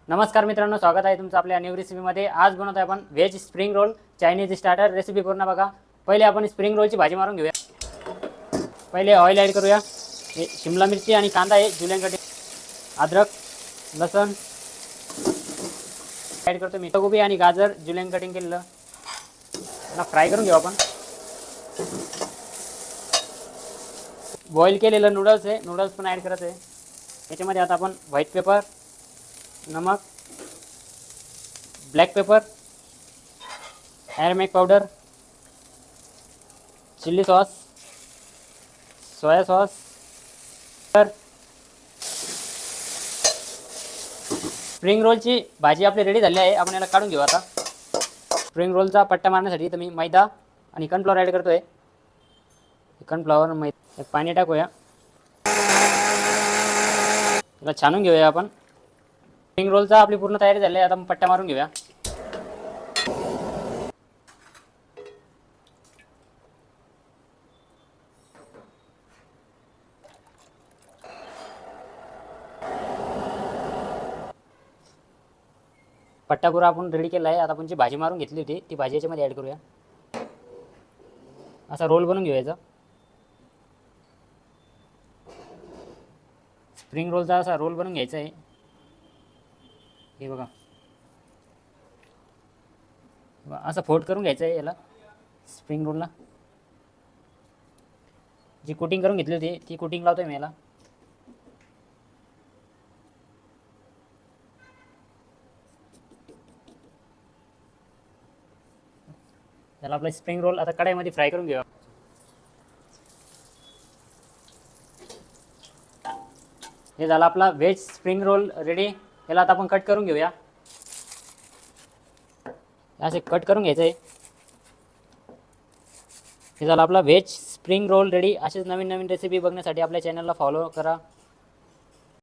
नमस्कार मित्रांनो, स्वागत आहे तुमचं आपल्या न्यू रेसिपीमध्ये। आज बनवतोय आपण veg spring roll Chinese starter recipe पूर्ण बघा। पहिले आपण स्प्रिंग रोलची भाजी मारून घेऊया। पहिले ऑइल ॲड करूया। हे शिमला मिरची आणि कांदा आहे जुलियन कटिंग, अद्रक लसूण ॲड करतो मी, गोबी आणि गाजर जुलियन कटिंग केलेलं ना फ्राय करून घेऊ आपण। बॉईल केलेलं नूडल्स आहे, नूडल्स पण ॲड करायचं आहे याच्यामध्ये। आता आपण व्हाईट पेपर, नमक, ब्लैक पेपर, अरमैक powder, chilli sauce, soya sauce, spring रोलची भाजी आपली रेडी झाली आहे। आपण याला काढून घेऊ आता। स्प्रिंग रोलचा पट्टा मारण्यासाठी तर मी मैदा आणि कॉर्नफ्लॉवर ॲड करतोय। कॉर्नफ्लॉवर मैदा पाणी टाकूया, याला छानून घेऊया आपण। स्प्रिंग रोलचा आपली पूर्ण तयारी झाली आहे। आता आपण पट्टा मारून घेऊया। पट्टा पुरा आपण रेडी केला आहे। आता आपण जी भाजी मारून घेतली होती ती भाजी याच्यामध्ये ॲड करूया। असा रोल बनवून घेऊया। स्प्रिंग रोलचा असा रोल बनवून घ्यायचा आहे। हे बघा, असं फोल्ड करून घ्यायचं आहे याला। स्प्रिंग रोलला जी कोटिंग करून घेतली होती ती कोटिंग लावतोय मी याला। त्याला आपला स्प्रिंग रोल आता कढईमध्ये फ्राय करून घेऊया। हे झाला आपला व्हेज स्प्रिंग रोल रेडी। याला आता आपण कट करून घेऊया। असे कट करून घ्यायचं आहे। हे झाला आपला व्हेज स्प्रिंग रोल रेडी। असेच नवीन नवीन रेसिपी बघण्यासाठी आपल्या चॅनलला फॉलो करा।